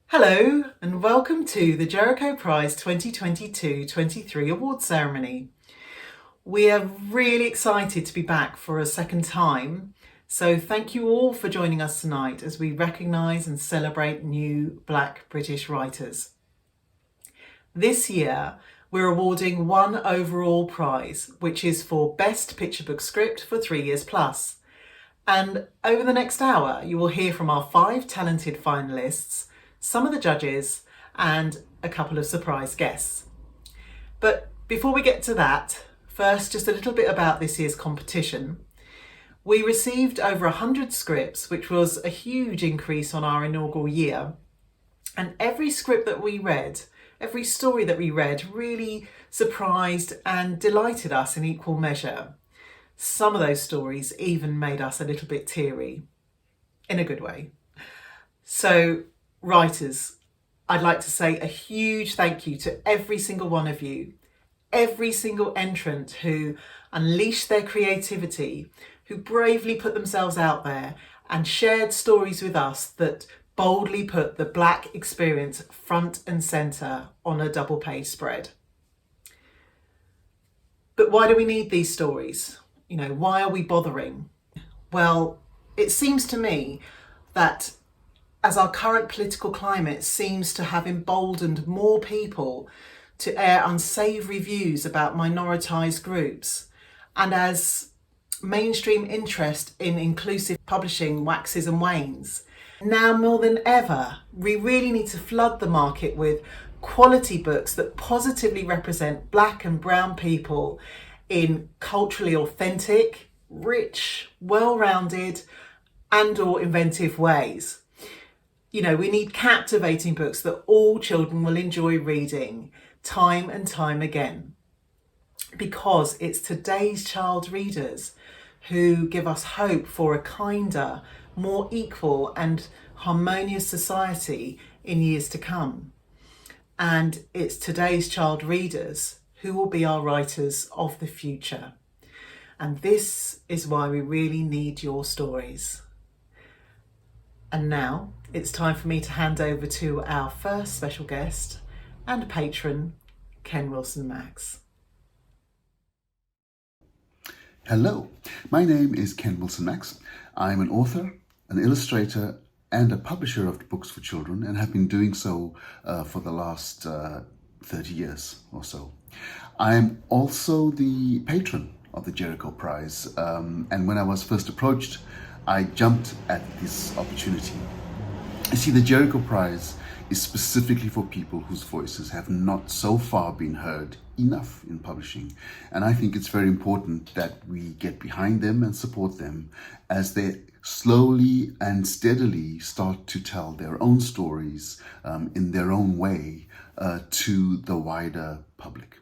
Hello and welcome to the Jericho Prize 2022-23 award ceremony. We are really excited to be back for a second time, so thank you all for joining us tonight as we recognise and celebrate new Black British writers. This year we're awarding one overall prize, which is for Best Picture Book Script for 3 years plus. And over the next hour you will hear from our 5 talented finalists, some of the judges and a couple of surprise guests. But before we get to that, first just a little bit about this year's competition. We received over 100 scripts, which was a huge increase on our inaugural year. And every script that we read, every story that we read really surprised and delighted us in equal measure. Some of those stories even made us a little bit teary, in a good way. So writers, I'd like to say a huge thank you to every single one of you, every single entrant who unleashed their creativity, who bravely put themselves out there and shared stories with us that boldly put the Black experience front and centre on a double page spread. But why do we need these stories? Why are we bothering? Well, it seems to me that as our current political climate seems to have emboldened more people to air unsavoury views about minoritised groups, and as mainstream interest in inclusive publishing waxes and wanes, now more than ever, we really need to flood the market with quality books that positively represent Black and brown people in culturally authentic, rich, well-rounded and/or inventive ways. We need captivating books that all children will enjoy reading time and time again, because it's today's child readers who give us hope for a kinder, more equal and harmonious society in years to come. And it's today's child readers who will be our writers of the future. And this is why we really need your stories. And now it's time for me to hand over to our first special guest and patron, Ken Wilson-Max. Hello, my name is Ken Wilson-Max. I'm an author, an illustrator and a publisher of books for children, and have been doing so for the last 30 years or so. I'm also the patron of the Jericho Prize, and when I was first approached, I jumped at this opportunity. You see, the Jericho Prize is specifically for people whose voices have not so far been heard enough in publishing. And I think it's very important that we get behind them and support them as they slowly and steadily start to tell their own stories in their own way to the wider public.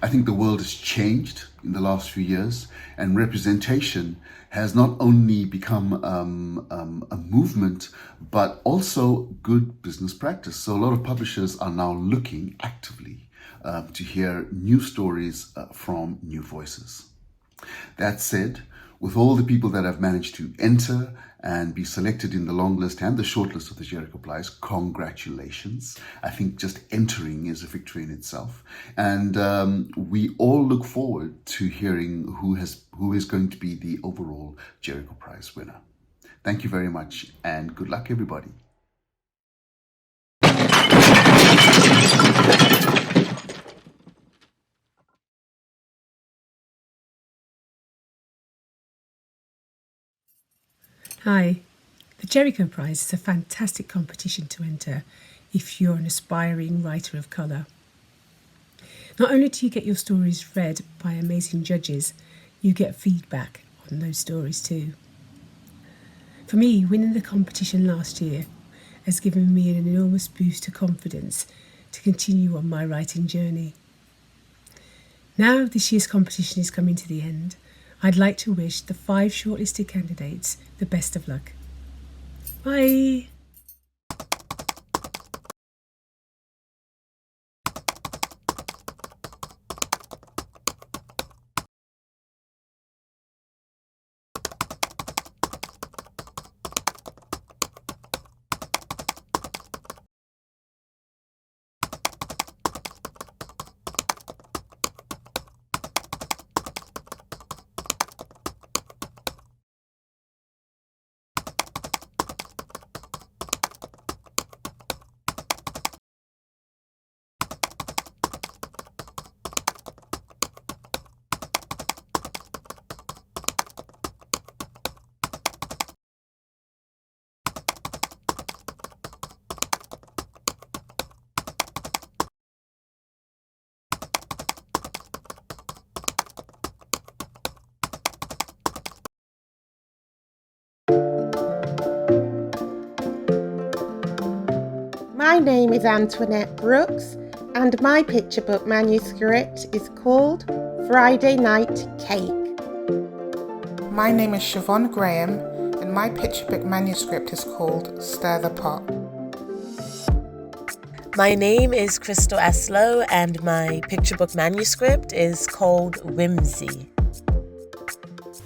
I think the world has changed in the last few years, and representation has not only become a movement, but also good business practice. So a lot of publishers are now looking actively to hear new stories from new voices. That said, with all the people that have managed to enter and be selected in the long list and the short list of the Jericho Prize, congratulations. I think just entering is a victory in itself. And we all look forward to hearing who is going to be the overall Jericho Prize winner. Thank you very much, and good luck, everybody. Hi. The Jericho Prize is a fantastic competition to enter if you're an aspiring writer of colour. Not only do you get your stories read by amazing judges, you get feedback on those stories too. For me, winning the competition last year has given me an enormous boost of confidence to continue on my writing journey. Now this year's competition is coming to the end, I'd like to wish the 5 shortlisted candidates the best of luck. Bye! My name is Antoinette Brooks, and my picture book manuscript is called Friday Night Cake. My name is Siobhan Graham, and my picture book manuscript is called Stir the Pot. My name is Crystal Aslow, and my picture book manuscript is called Whimsy.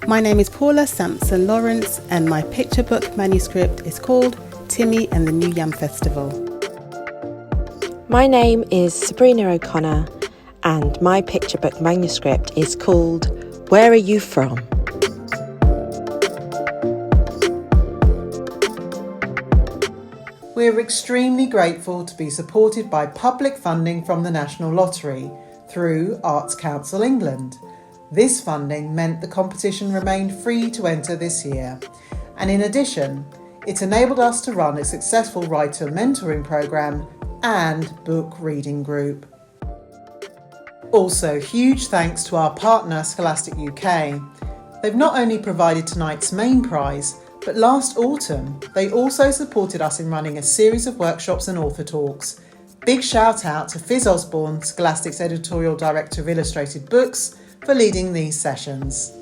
My name is Paula Sampson Lawrence, and my picture book manuscript is called Timmy and the New Yam Festival. My name is Sabrina O'Connor, and my picture book manuscript is called Where Are You From? We're extremely grateful to be supported by public funding from the National Lottery through Arts Council England. This funding meant the competition remained free to enter this year, and in addition, it enabled us to run a successful writer mentoring programme and book reading group. Also, huge thanks to our partner Scholastic UK. They've not only provided tonight's main prize, but last autumn they also supported us in running a series of workshops and author talks. Big shout out to Fiz Osborne, Scholastic's editorial director of illustrated books, for leading these sessions.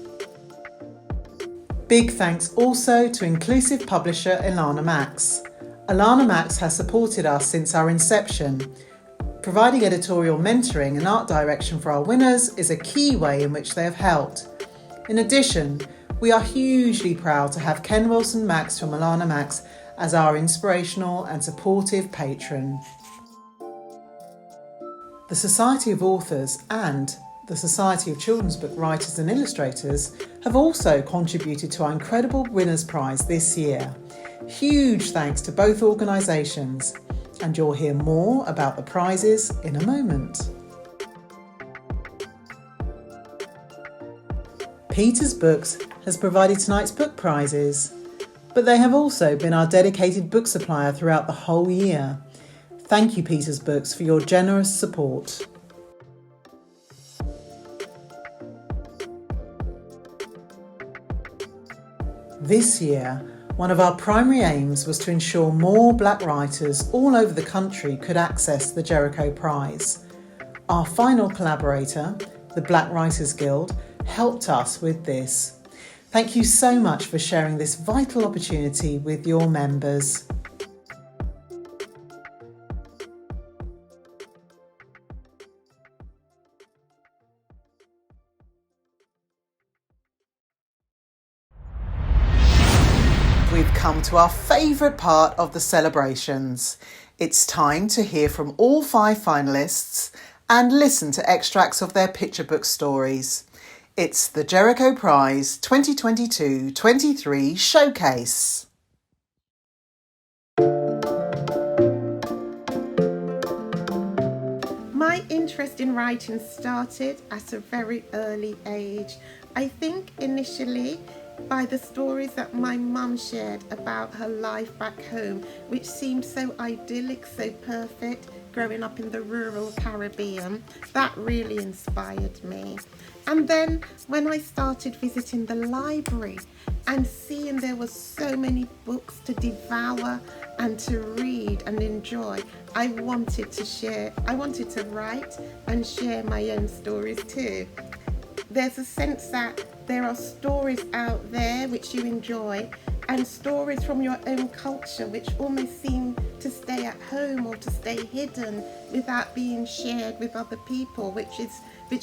Big thanks also to inclusive publisher Ilana Max. Ilana Max has supported us since our inception. Providing editorial mentoring and art direction for our winners is a key way in which they have helped. In addition, we are hugely proud to have Ken Wilson Max from Ilana Max as our inspirational and supportive patron. The Society of Authors and the Society of Children's Book Writers and Illustrators have also contributed to our incredible Winners' Prize this year. Huge thanks to both organisations, and you'll hear more about the prizes in a moment. Peters Books has provided tonight's book prizes, but they have also been our dedicated book supplier throughout the whole year. Thank you, Peters Books, for your generous support. This year, one of our primary aims was to ensure more black writers all over the country could access the Jericho Prize. Our final collaborator, the Black Writers Guild, helped us with this. Thank you so much for sharing this vital opportunity with your members. We've come to our favourite part of the celebrations. It's time to hear from all 5 finalists and listen to extracts of their picture book stories. It's the Jericho Prize 2022-23 Showcase. My interest in writing started at a very early age. I think initially by the stories that my mum shared about her life back home, which seemed so idyllic, so perfect, growing up in the rural Caribbean. That really inspired me. And then when I started visiting the library and seeing there were so many books to devour and to read and enjoy, I wanted to write and share my own stories too. There's a sense that there are stories out there which you enjoy and stories from your own culture which almost seem to stay at home or to stay hidden without being shared with other people, which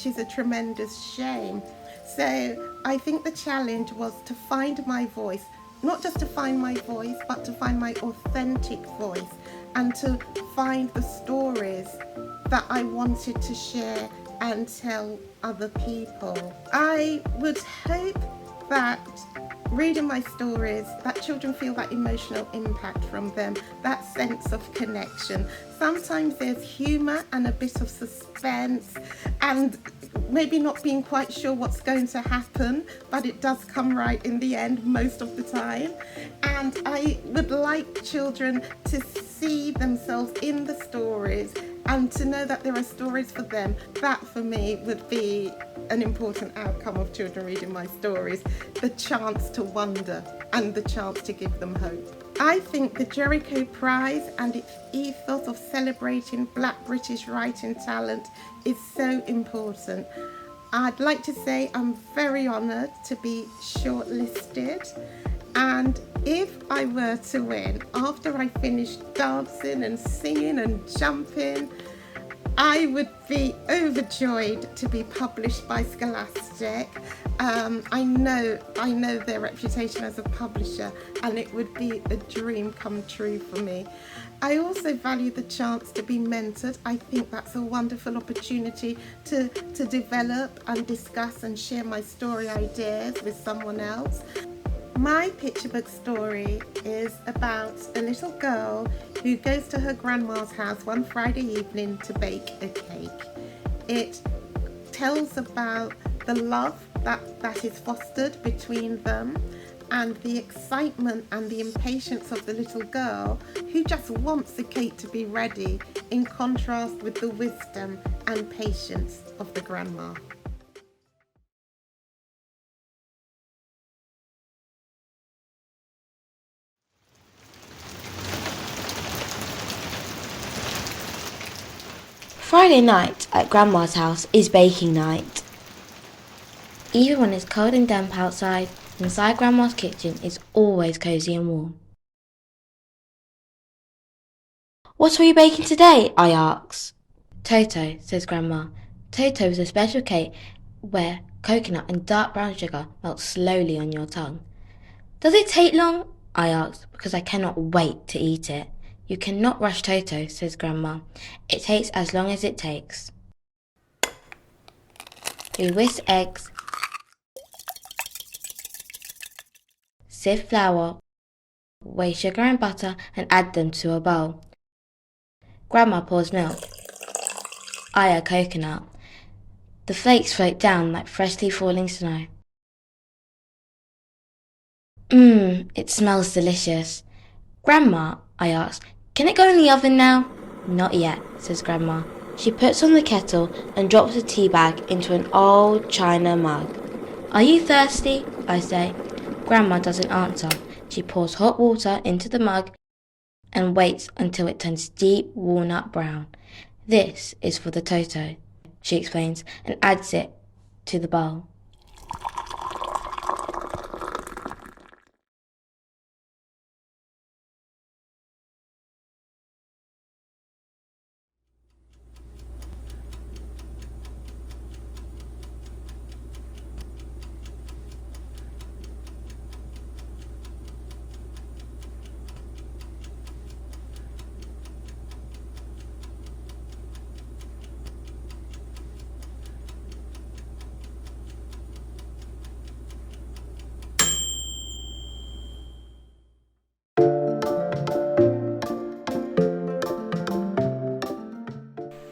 is a tremendous shame. So I think the challenge was to find my voice, not just to find my voice, but to find my authentic voice and to find the stories that I wanted to share and tell other people. I would hope that reading my stories, that children feel that emotional impact from them, that sense of connection. Sometimes there's humour and a bit of suspense and maybe not being quite sure what's going to happen, but it does come right in the end most of the time. And I would like children to see themselves in the stories and to know that there are stories for them. That for me would be an important outcome of children reading my stories, the chance to wonder and the chance to give them hope. I think the Jericho Prize and its ethos of celebrating Black British writing talent is so important. I'd like to say I'm very honoured to be shortlisted, and if I were to win, after I finished dancing and singing and jumping, I would be overjoyed to be published by Scholastic. I know their reputation as a publisher, and it would be a dream come true for me. I also value the chance to be mentored. I think that's a wonderful opportunity to develop and discuss and share my story ideas with someone else. My picture book story is about a little girl who goes to her grandma's house one Friday evening to bake a cake. It tells about the love that is fostered between them and the excitement and the impatience of the little girl who just wants the cake to be ready, in contrast with the wisdom and patience of the grandma. Friday night at Grandma's house is baking night. Even when it's cold and damp outside, inside Grandma's kitchen is always cosy and warm. "What are you baking today?" I asks. "Toto," says Grandma. "Toto is a special cake where coconut and dark brown sugar melt slowly on your tongue." "Does it take long?" I ask, because I cannot wait to eat it. "You cannot rush Toto," says Grandma. "It takes as long as it takes." We whisk eggs, sift flour, weigh sugar and butter and add them to a bowl. Grandma pours milk. I add coconut. The flakes float down like freshly falling snow. It smells delicious. "Grandma," I ask, "can it go in the oven now?" "Not yet," says Grandma. She puts on the kettle and drops a tea bag into an old china mug. "Are you thirsty?" I say. Grandma doesn't answer. She pours hot water into the mug and waits until it turns deep walnut brown. "This is for the Toto," she explains, and adds it to the bowl.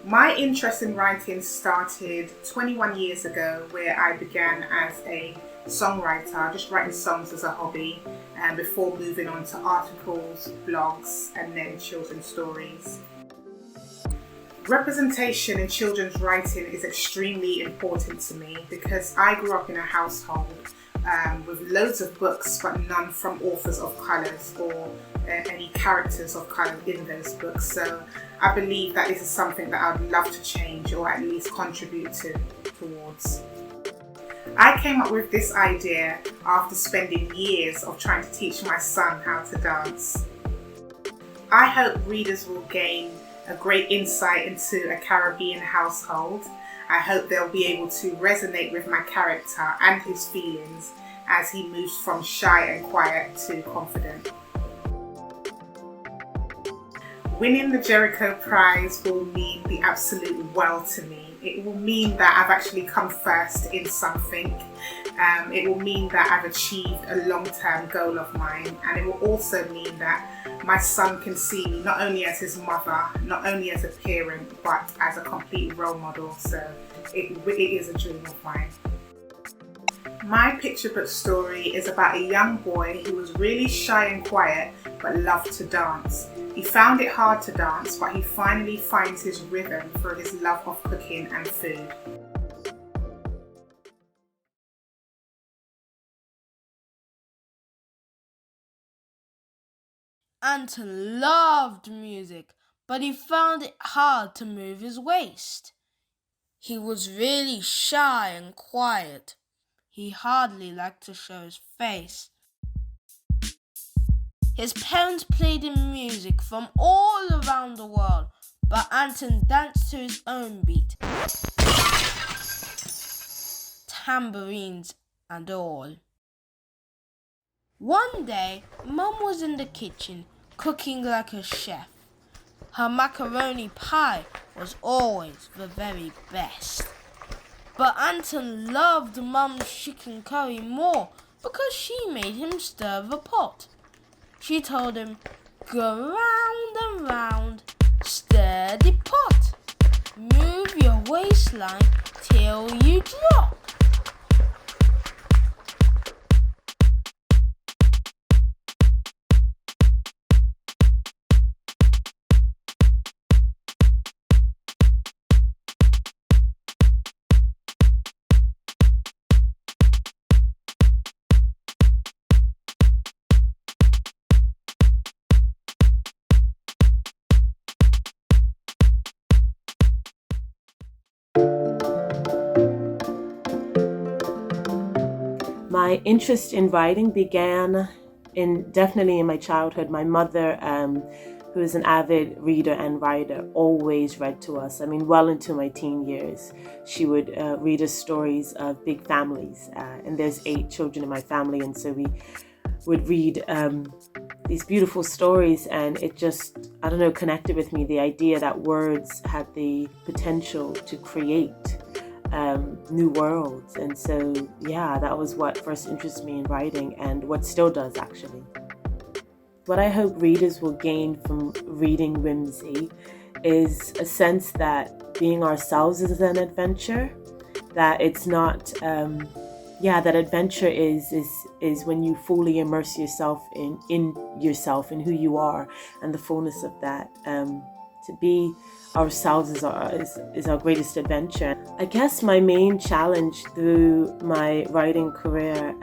My interest in writing started 21 years ago, where I began as a songwriter, just writing songs as a hobby, and before moving on to articles, blogs, and then children's stories. Representation in children's writing is extremely important to me because I grew up in a household with loads of books but none from authors of colours or any characters of colour in those books. So I believe that this is something that I would love to change or at least contribute towards. I came up with this idea after spending years of trying to teach my son how to dance. I hope readers will gain a great insight into a Caribbean household. I hope they'll be able to resonate with my character and his feelings as he moves from shy and quiet to confident. Winning the Jericho Prize will mean the absolute world to me. It will mean that I've actually come first in something. It will mean that I've achieved a long-term goal of mine, and it will also mean that my son can see me not only as his mother, not only as a parent, but as a complete role model. So it really is a dream of mine. My picture book story is about a young boy who was really shy and quiet but loved to dance. He found it hard to dance, but he finally finds his rhythm through his love of cooking and food. Anton loved music, but he found it hard to move his waist. He was really shy and quiet. He hardly liked to show his face. His parents played him music from all around the world, but Anton danced to his own beat. Tambourines and all. One day, Mum was in the kitchen, cooking like a chef. Her macaroni pie was always the very best. But Anton loved Mum's chicken curry more because she made him stir the pot. She told him, "Go round and round, stir the pot. Move your waistline till you drop." My interest in writing began definitely in my childhood. My mother, who is an avid reader and writer, always read to us. I mean, well into my teen years, she would read us stories of big families. And there's 8 children in my family, and so we would read these beautiful stories, and it just, I don't know, connected with me. The idea that words had the potential to create new worlds. And so, yeah, that was what first interested me in writing, and what still does, actually. What I hope readers will gain from reading Whimsy is a sense that being ourselves is an adventure, that it's not, that adventure is when you fully immerse yourself in yourself and who you are and the fullness of that. To be ourselves is our greatest adventure. I guess my main challenge through my writing career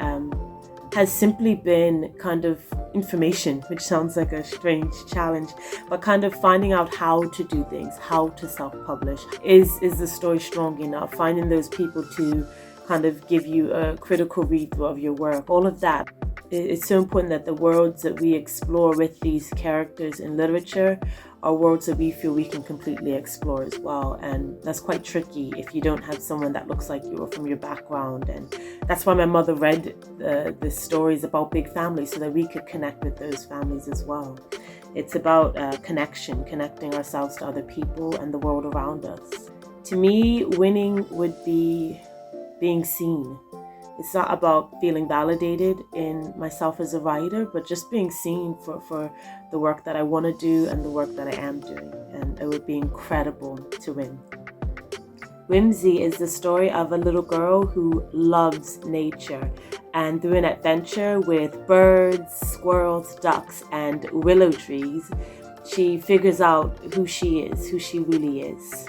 has simply been kind of information, which sounds like a strange challenge, but kind of finding out how to do things, how to self-publish. Is the story strong enough? Finding those people to kind of give you a critical read-through of your work. All of that. It's so important that the worlds that we explore with these characters in literature are worlds that we feel we can completely explore as well. And that's quite tricky if you don't have someone that looks like you or from your background. And that's why my mother read the stories about big families, so that we could connect with those families as well. It's about connecting ourselves to other people and the world around us. To me, winning would be being seen. It's not about feeling validated in myself as a writer, but just being seen for the work that I want to do and the work that I am doing. And it would be incredible to win. Whimsy is the story of a little girl who loves nature, and through an adventure with birds, squirrels, ducks, and willow trees, she figures out who she really is.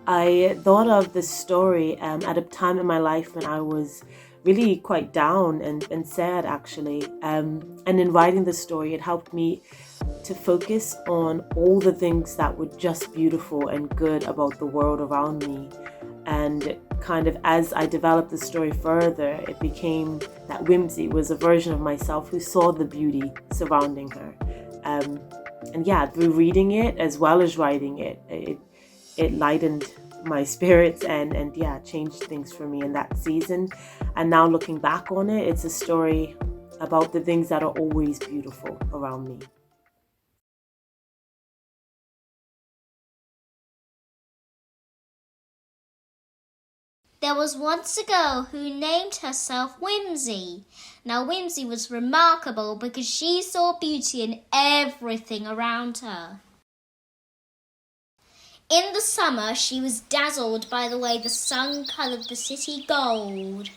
I thought of this story at a time in my life when I was really quite down and sad, actually. And in writing the story, it helped me to focus on all the things that were just beautiful and good about the world around me. And kind of as I developed the story further, it became that Whimsy was a version of myself who saw the beauty surrounding her. And yeah, through reading it as well as writing it lightened my spirits and changed things for me in that season. And now looking back on it, it's a story about the things that are always beautiful around me. There was once a girl who named herself Whimsy. Now Whimsy was remarkable because she saw beauty in everything around her. In the summer, she was dazzled by the way the sun coloured the city gold.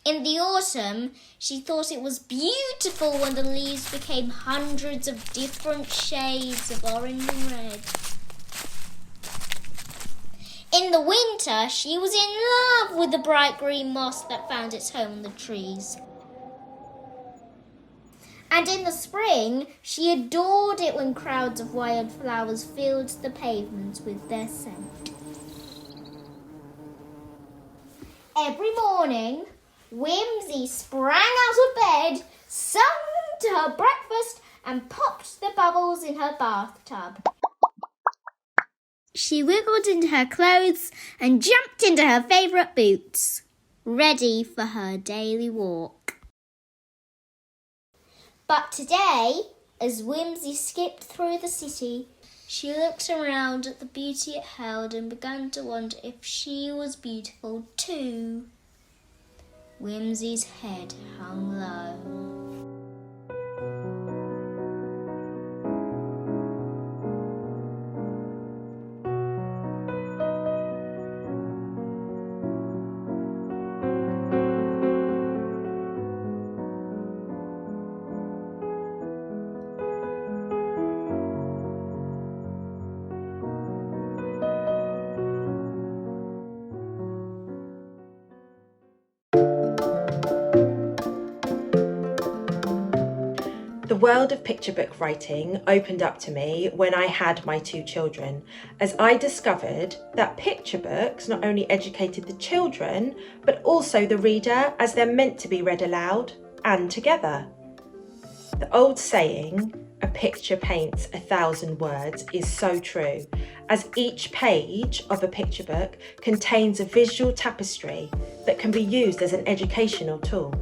In the autumn, she thought it was beautiful when the leaves became hundreds of different shades of orange and red. In the winter, she was in love with the bright green moss that found its home in the trees. And in the spring, she adored it when crowds of wildflowers filled the pavements with their scent. Every morning, Whimsy sprang out of bed, sung to her breakfast, and popped the bubbles in her bathtub. She wiggled into her clothes and jumped into her favourite boots, ready for her daily walk. But today, as Whimsy skipped through the city, she looked around at the beauty it held and began to wonder if she was beautiful too. Whimsy's head hung low. The world of picture book writing opened up to me when I had my 2 children, as I discovered that picture books not only educated the children, but also the reader, as they're meant to be read aloud and together. The old saying, "A picture paints 1,000 words," is so true, as each page of a picture book contains a visual tapestry that can be used as an educational tool.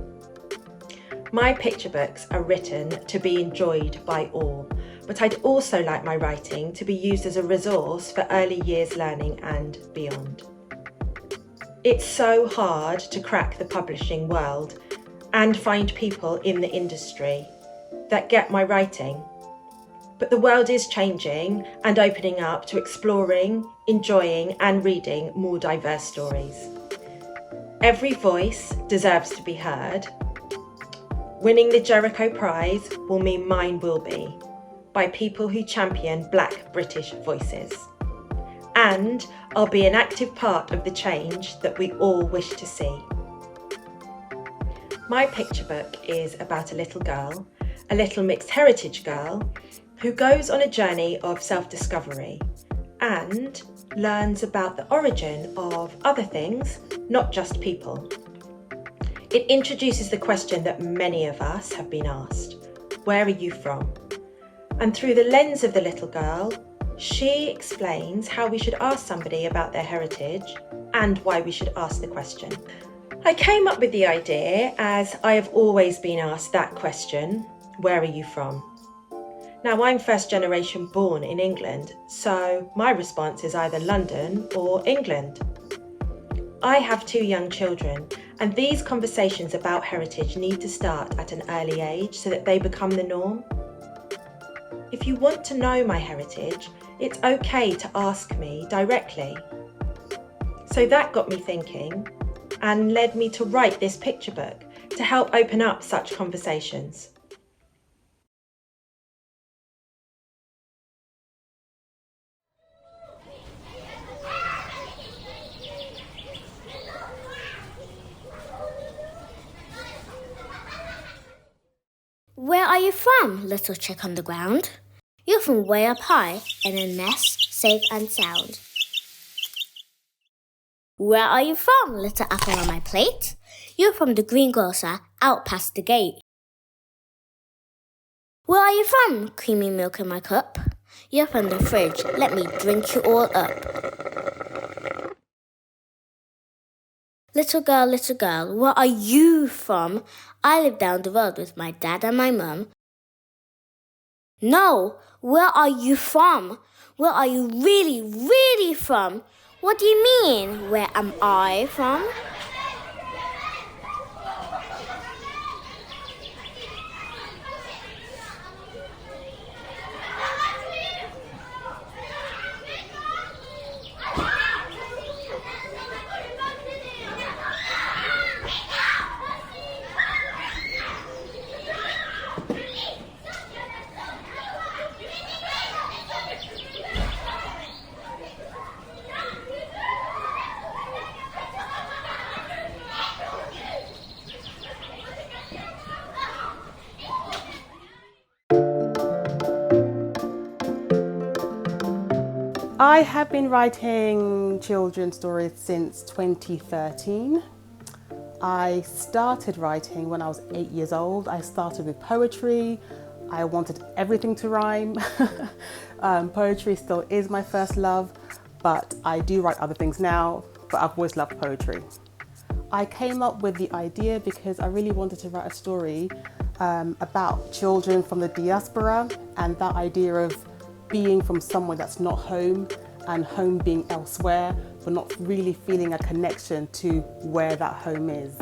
My picture books are written to be enjoyed by all, but I'd also like my writing to be used as a resource for early years learning and beyond. It's so hard to crack the publishing world and find people in the industry that get my writing. But the world is changing and opening up to exploring, enjoying and reading more diverse stories. Every voice deserves to be heard. Winning the Jericho Prize will mean mine will be, by people who champion Black British voices. And I'll be an active part of the change that we all wish to see. My picture book is about a little girl, a little mixed heritage girl, who goes on a journey of self-discovery and learns about the origin of other things, not just people. It introduces the question that many of us have been asked: where are you from? And through the lens of the little girl, she explains how we should ask somebody about their heritage and why we should ask the question. I came up with the idea as I have always been asked that question: where are you from? Now, I'm first generation born in England, so my response is either London or England. I have 2 young children, and these conversations about heritage need to start at an early age so that they become the norm. If you want to know my heritage, it's okay to ask me directly. So that got me thinking and led me to write this picture book to help open up such conversations. Where are you from, little chick on the ground? You're from way up high, in a nest, safe and sound. Where are you from, little apple on my plate? You're from the greengrocer, out past the gate. Where are you from, creamy milk in my cup? You're from the fridge, let me drink you all up. Little girl, where are you from? I live down the road with my dad and my mum. No, where are you from? Where are you really, really from? What do you mean, where am I from? I have been writing children's stories since 2013. I started writing when I was 8 years old. I started with poetry. I wanted everything to rhyme. Poetry still is my first love, but I do write other things now, but I've always loved poetry. I came up with the idea because I really wanted to write a story about children from the diaspora and that idea of being from somewhere that's not home and home being elsewhere, but not really feeling a connection to where that home is.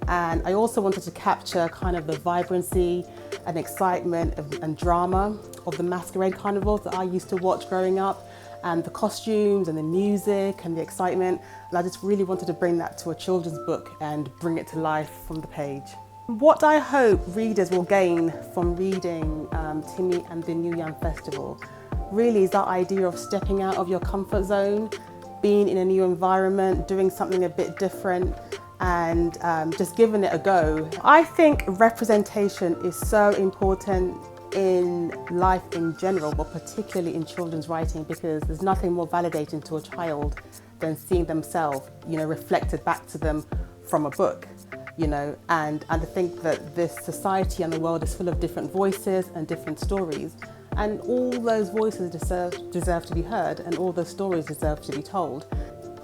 And I also wanted to capture kind of the vibrancy and excitement and drama of the masquerade carnivals that I used to watch growing up, and the costumes and the music and the excitement. And I just really wanted to bring that to a children's book and bring it to life from the page. What I hope readers will gain from reading Timmy and the New Yam Festival really is that idea of stepping out of your comfort zone, being in a new environment, doing something a bit different, and just giving it a go. I think representation is so important in life in general, but particularly in children's writing, because there's nothing more validating to a child than seeing themselves, reflected back to them from a book. And I think that this society and the world is full of different voices and different stories, and all those voices deserve to be heard, and all those stories deserve to be told.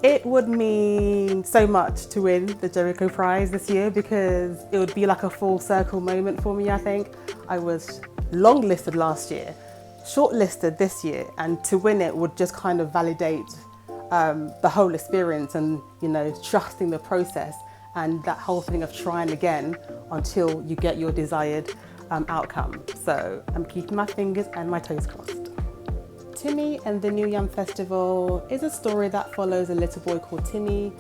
It would mean so much to win the Jericho Prize this year, because it would be like a full circle moment for me, I think. I was longlisted last year, shortlisted this year, and to win it would just kind of validate the whole experience and, trusting the process and that whole thing of trying again until you get your desired outcome. So I'm keeping my fingers and my toes crossed. Timmy and the New Yam Festival is a story that follows a little boy called Timmy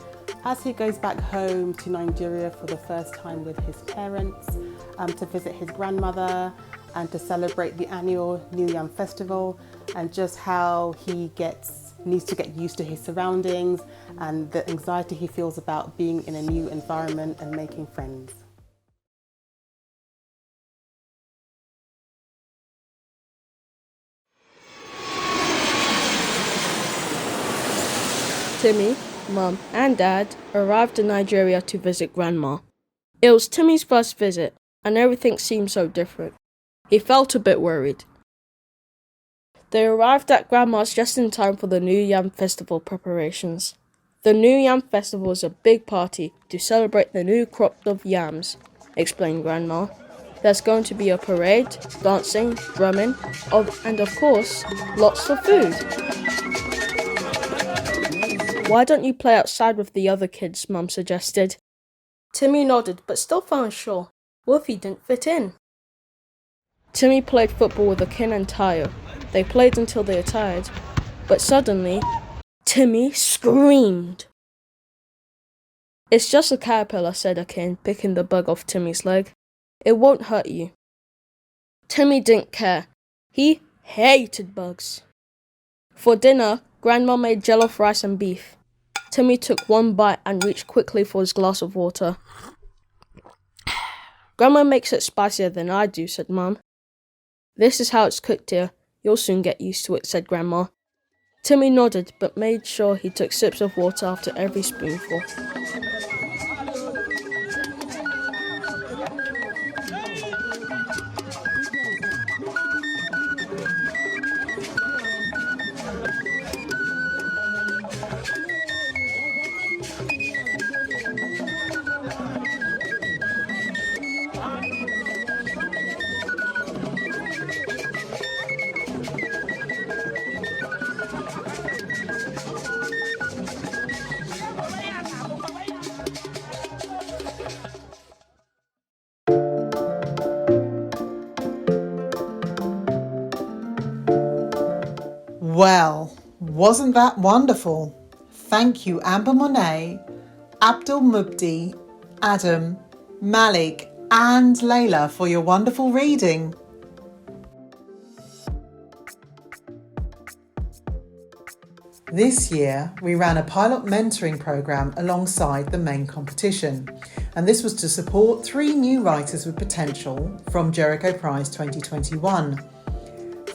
as he goes back home to Nigeria for the first time with his parents to visit his grandmother and to celebrate the annual New Yam Festival, and just how he needs to get used to his surroundings and the anxiety he feels about being in a new environment and making friends. Timmy, Mum and Dad arrived in Nigeria to visit Grandma. It was Timmy's first visit, and everything seemed so different. He felt a bit worried. They arrived at Grandma's just in time for the New Yam Festival preparations. The New Yam Festival is a big party to celebrate the new crop of yams, explained Grandma. There's going to be a parade, dancing, drumming, and of course, lots of food. Why don't you play outside with the other kids, Mum suggested. Timmy nodded, but still felt unsure. What if he didn't fit in? Timmy played football with Akin and Tayo. They played until they were tired, but suddenly, Timmy screamed. It's just a caterpillar, said Akin, picking the bug off Timmy's leg. It won't hurt you. Timmy didn't care. He hated bugs. For dinner, Grandma made jollof rice and beef. Timmy took one bite and reached quickly for his glass of water. Grandma makes it spicier than I do, said Mum. This is how it's cooked here. You'll soon get used to it, said Grandma. Timmy nodded, but made sure he took sips of water after every spoonful. Well, wasn't that wonderful? Thank you, Amber Monet, Abdul Mubdi, Adam, Malik, and Layla for your wonderful reading. This year, we ran a pilot mentoring programme alongside the main competition, and this was to support 3 new writers with potential from Jericho Prize 2021.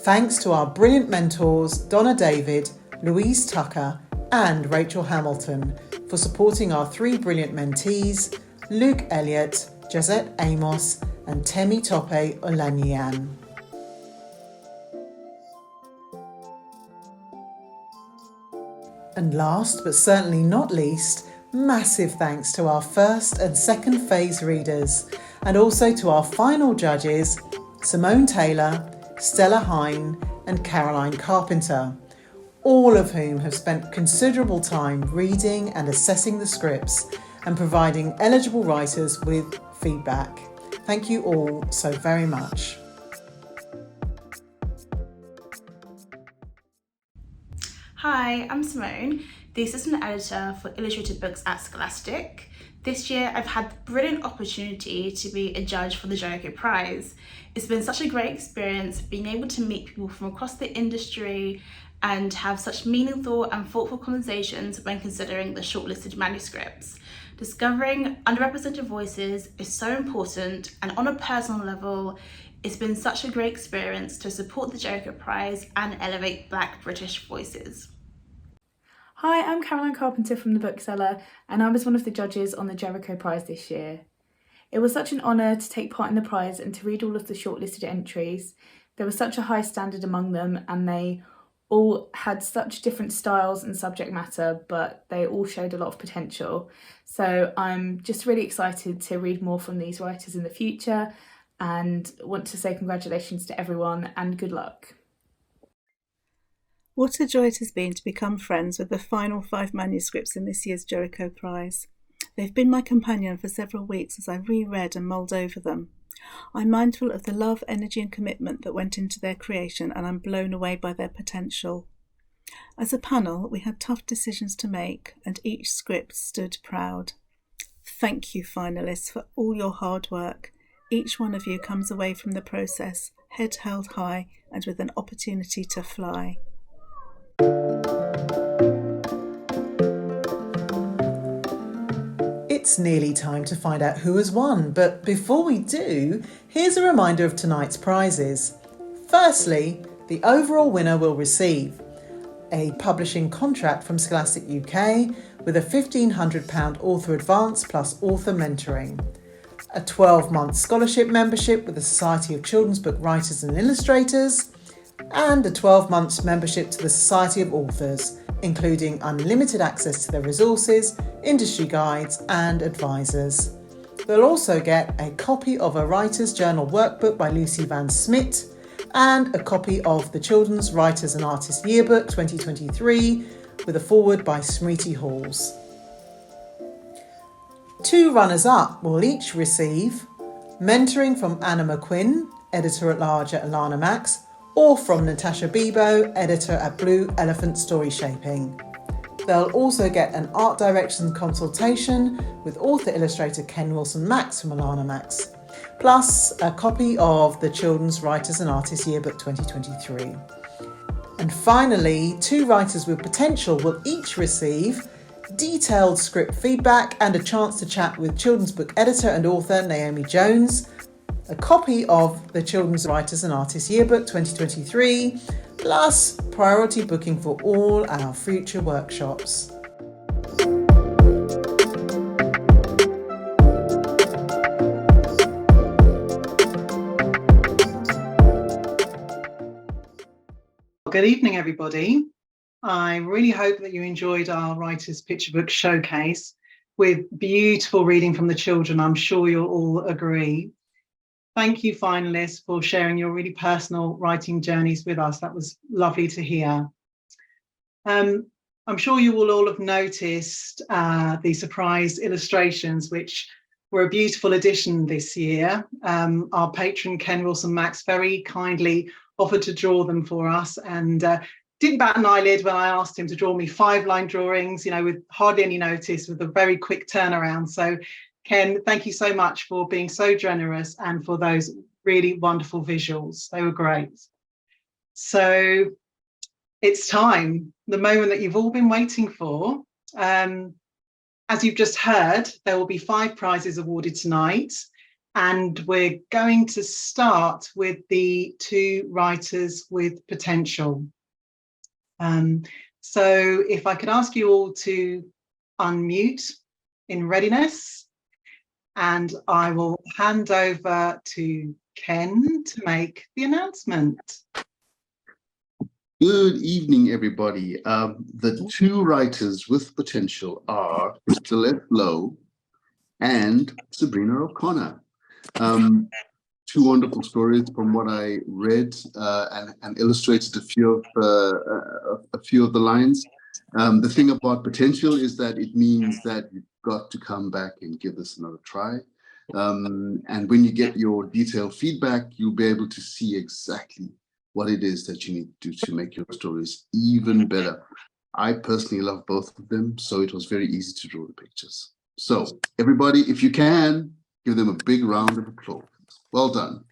Thanks to our brilliant mentors, Donna David, Louise Tucker and Rachel Hamilton for supporting our three brilliant mentees, Luke Elliott, Josette Amos and Temi Tope Olanyian. And last but certainly not least, massive thanks to our first and second phase readers and also to our final judges, Simone Taylor, Stella Hine and Caroline Carpenter, all of whom have spent considerable time reading and assessing the scripts and providing eligible writers with feedback. Thank you all so very much. Hi, I'm Simone, the Assistant Editor for Illustrated Books at Scholastic. This year I've had the brilliant opportunity to be a judge for the Jericho Prize. It's been such a great experience being able to meet people from across the industry and have such meaningful and thoughtful conversations when considering the shortlisted manuscripts. Discovering underrepresented voices is so important, and on a personal level, it's been such a great experience to support the Jericho Prize and elevate Black British voices. Hi, I'm Caroline Carpenter from The Bookseller, and I was one of the judges on the Jericho Prize this year. It was such an honour to take part in the prize and to read all of the shortlisted entries. There was such a high standard among them, and they all had such different styles and subject matter, but they all showed a lot of potential. So I'm just really excited to read more from these writers in the future and want to say congratulations to everyone and good luck. What a joy it has been to become friends with the final 5 manuscripts in this year's Jericho Prize. They've been my companion for several weeks as I reread and mulled over them. I'm mindful of the love, energy and commitment that went into their creation, and I'm blown away by their potential. As a panel, we had tough decisions to make, and each script stood proud. Thank you, finalists, for all your hard work. Each one of you comes away from the process, head held high and with an opportunity to fly. It's nearly time to find out who has won, but before we do, here's a reminder of tonight's prizes. Firstly, the overall winner will receive a publishing contract from Scholastic UK with a £1,500 author advance plus author mentoring, a 12-month scholarship membership with the Society of Children's Book Writers and Illustrators, and a 12-month membership to the Society of Authors, including unlimited access to their resources, industry guides and advisors. They'll also get a copy of a Writer's Journal workbook by Lucy Van Smit and a copy of the Children's Writers and Artists Yearbook 2023 with a foreword by Smriti Halls. 2 runners-up will each receive mentoring from Anna McQuinn, editor-at-large at Alana Max, or from Natasha Bebo, editor at Blue Elephant Story Shaping. They'll also get an art direction consultation with author-illustrator Ken Wilson-Max from Alana Max, plus a copy of the Children's Writers and Artists Yearbook 2023. And finally, 2 writers with potential will each receive detailed script feedback and a chance to chat with children's book editor and author Naomi Jones, a copy of the Children's Writers and Artists Yearbook 2023, plus priority booking for all our future workshops. Good evening, everybody. I really hope that you enjoyed our Writers Picture Book Showcase with beautiful reading from the children. I'm sure you'll all agree. Thank you, finalists, for sharing your really personal writing journeys with us. That was lovely to hear. I'm sure you will all have noticed the surprise illustrations, which were a beautiful addition this year. Our patron, Ken Wilson-Max, very kindly offered to draw them for us and didn't bat an eyelid when I asked him to draw me 5-line drawings, with hardly any notice, with a very quick turnaround. So Ken, thank you so much for being so generous and for those really wonderful visuals. They were great. So it's time, the moment that you've all been waiting for. As you've just heard, there will be 5 prizes awarded tonight, and we're going to start with the 2 writers with potential. So if I could ask you all to unmute in readiness, and I will hand over to Ken to make the announcement. Good evening, everybody. The two writers with potential are Crystal Lowe and Sabrina O'Connor. Two wonderful stories from what I read and illustrated a few of the lines. The thing about potential is that it means that you've got to come back and give this another try. And when you get your detailed feedback, you'll be able to see exactly what it is that you need to do to make your stories even better. I personally love both of them, so it was very easy to draw the pictures. So everybody, if you can, give them a big round of applause. Well done.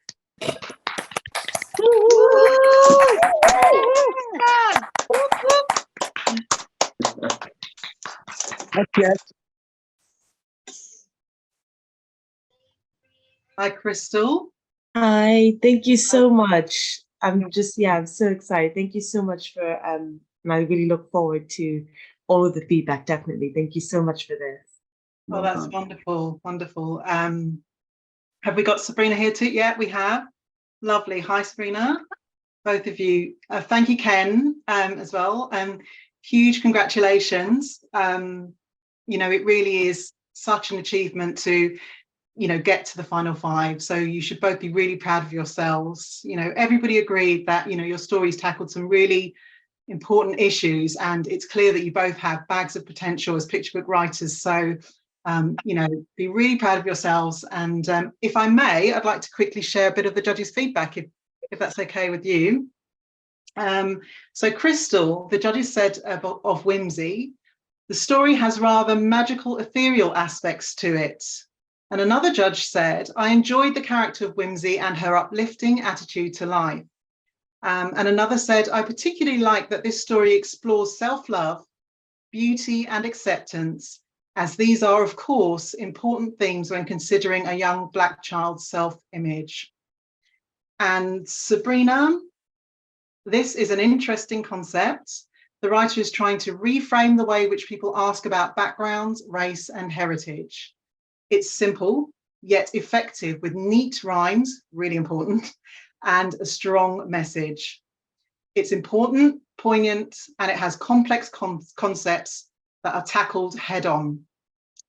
Hi, Crystal. Hi, thank you so much. I'm so excited. Thank you so much for, and I really look forward to all of the feedback, definitely. Thank you so much for this. Oh, that's wonderful, wonderful. Have we got Sabrina here too? Yeah, we have. Lovely. Hi, Sabrina. Both of you. Thank you, Ken, as well. Huge congratulations. You know, it really is such an achievement to, you know, get to the final five. So you should both be really proud of yourselves. You know, everybody agreed that, you know, your stories tackled some really important issues, and it's clear that you both have bags of potential as picture book writers. So, you know, be really proud of yourselves. And if I may, I'd like to quickly share a bit of the judges' feedback, if that's okay with you. So Crystal, the judges said of Whimsy, the story has rather magical, ethereal aspects to it. And another judge said, I enjoyed the character of Whimsy and her uplifting attitude to life. And another said, I particularly like that this story explores self-love, beauty and acceptance, as these are, of course, important themes when considering a young Black child's self-image. And Sabrina, this is an interesting concept. The writer is trying to reframe the way which people ask about backgrounds, race and heritage. It's simple, yet effective, with neat rhymes, really important, and a strong message. It's important, poignant, and it has complex concepts that are tackled head on.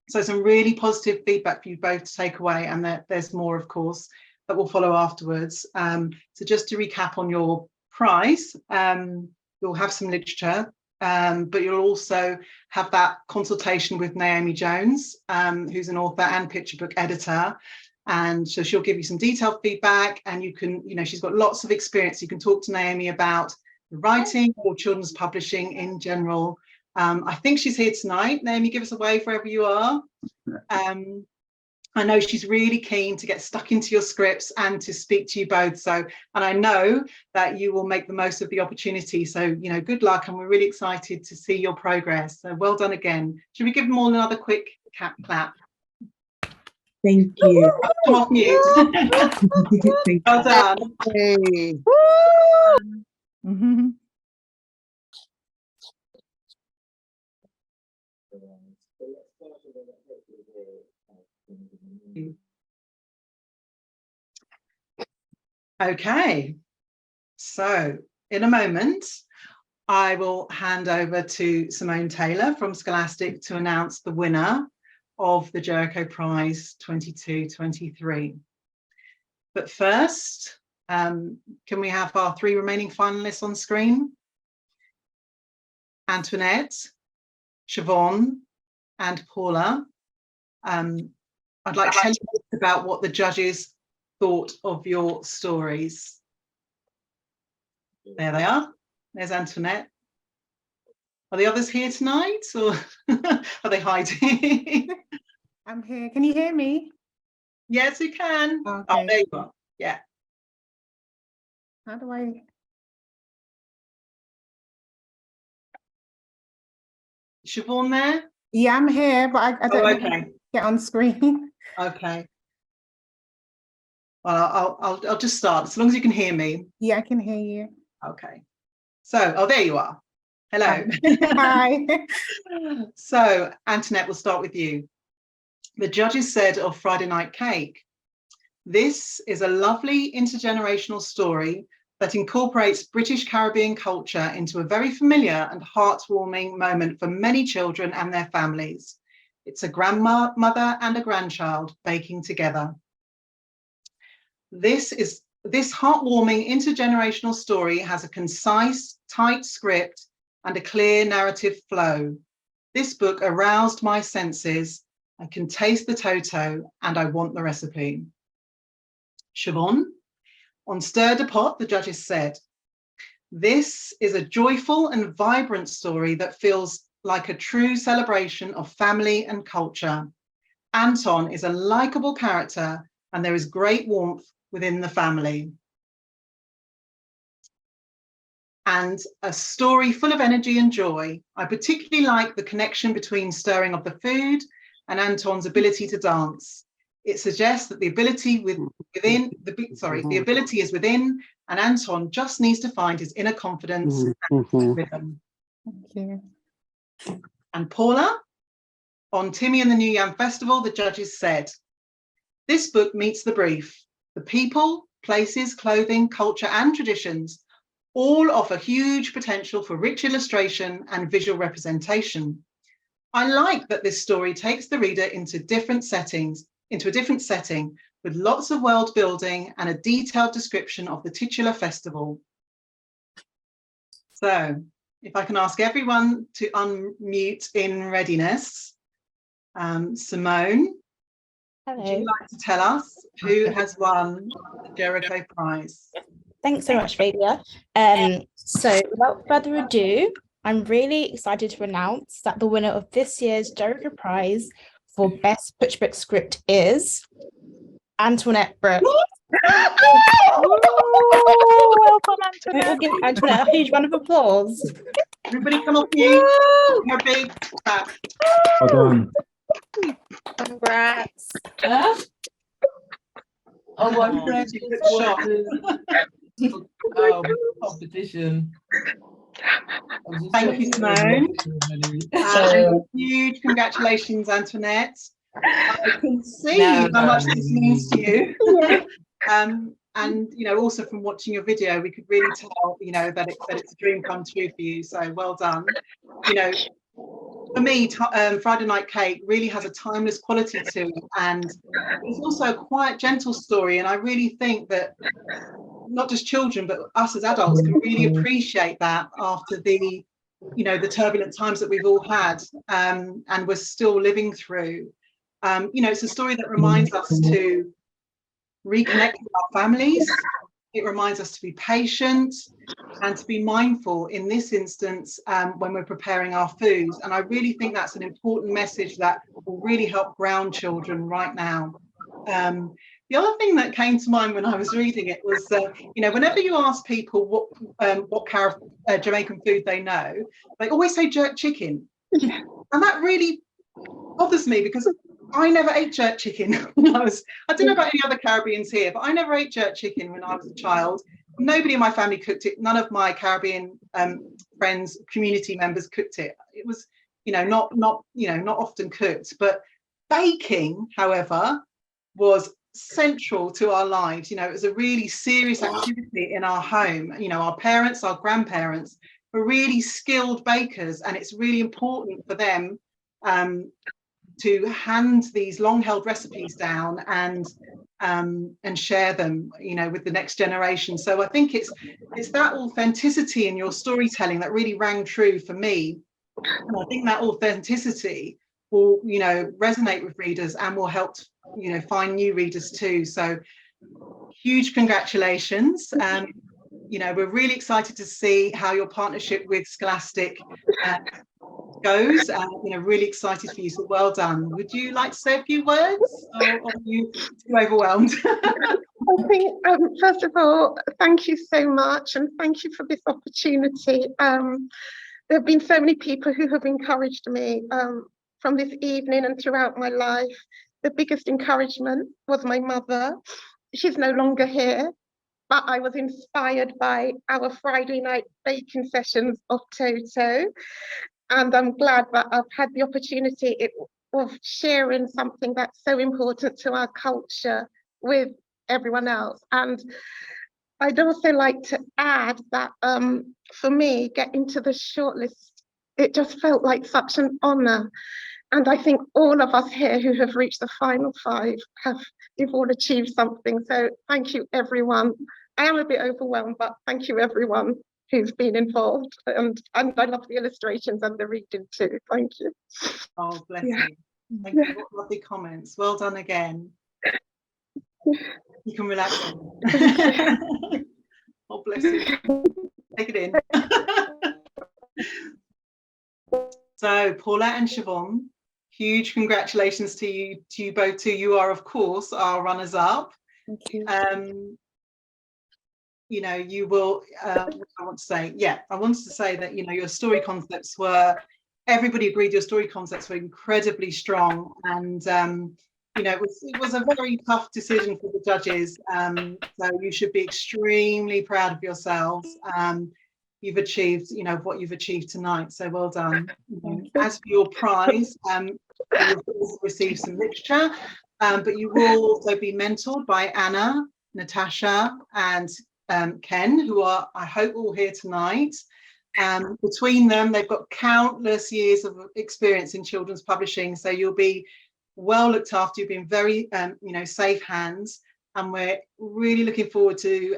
So some really positive feedback for you both to take away, and there's more, of course, that will follow afterwards. So just to recap on your prize, you'll have some literature, but you'll also have that consultation with Naomi Jones, who's an author and picture book editor. And so she'll give you some detailed feedback, and you can, you know, she's got lots of experience. You can talk to Naomi about the writing or children's publishing in general. I think she's here tonight. Naomi, give us a wave wherever you are. I know she's really keen to get stuck into your scripts and to speak to you both. So, and I know that you will make the most of the opportunity. So, you know, good luck, and we're really excited to see your progress. So well done again. Should we give them all another quick clap? Thank you. Come off mute. Well done. Hey. Okay, so in a moment, I will hand over to Simone Taylor from Scholastic to announce the winner of the Jericho Prize 22-23. But first, can we have our three remaining finalists on screen? Antoinette, Siobhan, and Paula. I'd like to tell you about what the judges thought of your stories. There they are. There's Antoinette. Are the others here tonight, or are they hiding? I'm here. Can you hear me? Yes, we can. Okay. Oh, there you are. Yeah. How do I? Siobhan there? Yeah, I'm here, but I don't know how to get on screen. Okay. Well, I'll just start as long as you can hear me. Yeah, I can hear you. Okay. So, oh, there you are. Hello. Hi. So, Antoinette, we'll start with you. The judges said of Friday Night Cake, this is a lovely intergenerational story that incorporates British Caribbean culture into a very familiar and heartwarming moment for many children and their families. It's a grandmother and a grandchild baking together. This heartwarming intergenerational story has a concise, tight script and a clear narrative flow. This book aroused my senses. I can taste the Toto and I want the recipe. Siobhan, on Stir de Pot, the judges said, this is a joyful and vibrant story that feels like a true celebration of family and culture. Anton is a likable character and there is great warmth within the family. And a story full of energy and joy. I particularly like the connection between stirring of the food and Anton's ability to dance. It suggests that the ability is within, and Anton just needs to find his inner confidence and rhythm. Thank you. And Paula, on Timmy and the New Yam Festival, the judges said, this book meets the brief. The people, places, clothing, culture, and traditions all offer huge potential for rich illustration and visual representation. I like that this story takes the reader into a different setting with lots of world building and a detailed description of the titular festival. So, if I can ask everyone to unmute in readiness. Simone, hello. Would you like to tell us who has won the Jericho Prize? Thanks so much, Fabia. So without further ado, I'm really excited to announce that the winner of this year's Jericho Prize for Best Picture Script is Antoinette Brooks. Welcome, Antoinette. We will give Antoinette a huge round of applause. Everybody come off mute. A big clap. Well done. Congrats. Oh, my friend just competition. Thank you, Simone. Huge congratulations, Antoinette. I can see how much this means to you. And also from watching your video, we could really tell, that it's a dream come true for you. So well done. For me, Friday Night Cake really has a timeless quality to it, and it's also a quiet, gentle story. And I really think that not just children, but us as adults can really appreciate that after the turbulent times that we've all had, and we're still living through. It's a story that reminds us to reconnect with our families. It reminds us to be patient and to be mindful in this instance when we're preparing our foods. And I really think that's an important message that will really help ground children right now. The other thing that came to mind when I was reading it was, whenever you ask people what Jamaican food they know, they always say jerk chicken. And that really bothers me because I never ate jerk chicken when I don't know about any other Caribbeans here, but I never ate jerk chicken when I was a child. Nobody in my family cooked it. None of my Caribbean friends, community members cooked it. It was, not often cooked. But baking, however, was central to our lives. It was a really serious activity in our home. Our parents, our grandparents were really skilled bakers, and it's really important for them to hand these long-held recipes down and share them, with the next generation. So I think it's that authenticity in your storytelling that really rang true for me. And I think that authenticity will, resonate with readers and will help, find new readers too. So huge congratulations. We're really excited to see how your partnership with Scholastic goes. Really excited for you. So well done. Would you like to say a few words, or are you too overwhelmed? I think, first of all, thank you so much, and thank you for this opportunity. There have been so many people who have encouraged me from this evening and throughout my life. The biggest encouragement was my mother. She's no longer here, but I was inspired by our Friday night baking sessions of Toto. And I'm glad that I've had the opportunity of sharing something that's so important to our culture with everyone else. And I'd also like to add that for me, getting to the shortlist, it just felt like such an honour. And I think all of us here who have reached the final 5 you've all achieved something. So thank you, everyone. I am a bit overwhelmed, but thank you, everyone who's been involved. And I love the illustrations and the reading too. Thank you. Oh, bless you. Thank you. What lovely comments. Well done again. You can relax. Oh, bless you. Take it in. So, Paulette and Siobhan, huge congratulations to you both two. You are, of course, our runners-up. Thank you. You know, you will, I want to say, I wanted to say that, you know, your story concepts were, everybody agreed your story concepts were incredibly strong. And, you know, it was a very tough decision for the judges. So you should be extremely proud of yourselves. You've achieved, you know, what you've achieved tonight. So well done. As for your prize, you will receive some literature, but you will also be mentored by Anna, Natasha, and Ken, who are, I hope, all here tonight. Between them, they've got countless years of experience in children's publishing, so you'll be well looked after. You've been very, you know, safe hands, and we're really looking forward to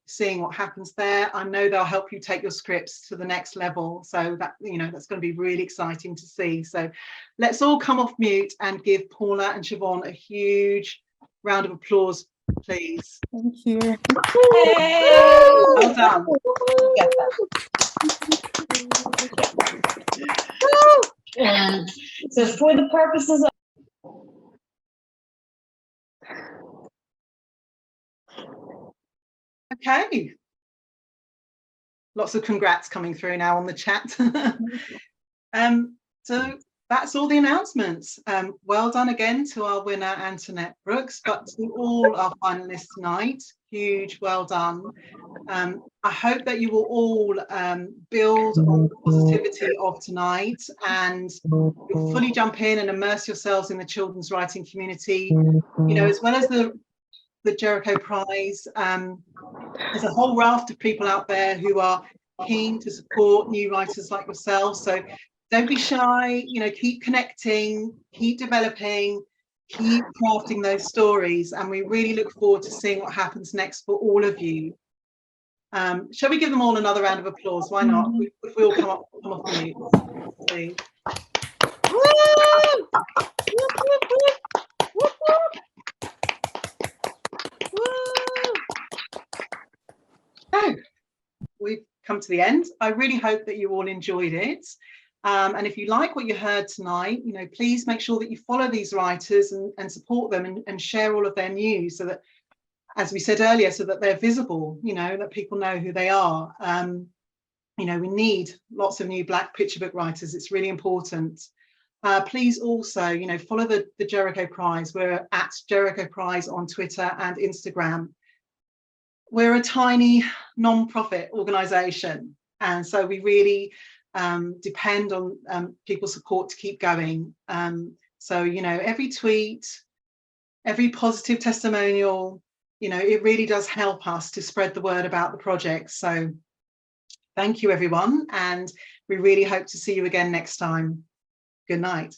seeing what happens there. I know they'll help you take your scripts to the next level, so that, you know, that's going to be really exciting to see. So let's all come off mute and give Paula and Siobhan a huge round of applause, please. Thank you. Hey! Well done. We'll get that. So for the purposes of okay, lots of congrats coming through now on the chat. So that's all the announcements. Well done again to our winner Antoinette Brooks, but to all our finalists tonight, huge well done. I hope that you will all build on the positivity of tonight and you'll fully jump in and immerse yourselves in the children's writing community, you know, as well as the Jericho Prize. There's a whole raft of people out there who are keen to support new writers like yourselves. So don't be shy, you know, keep connecting, keep developing, keep crafting those stories. And we really look forward to seeing what happens next for all of you. Shall we give them all another round of applause? Why not? If we all come off mute, please. Woo! Whoop, whoop, whoop. Whoop, whoop. Woo! So, we've come to the end. I really hope that you all enjoyed it. And if you like what you heard tonight, you know, please make sure that you follow these writers and support them and share all of their news so that, as we said earlier, so that they're visible, you know, that people know who they are. You know, we need lots of new Black picture book writers. It's really important. Please also, you know, follow the Jericho Prize. We're at Jericho Prize on Twitter and Instagram. We're a tiny non-profit organisation, and so we really depend on people's support to keep going. So, you know, every tweet, every positive testimonial, you know, it really does help us to spread the word about the project. So thank you, everyone, and we really hope to see you again next time. Good night.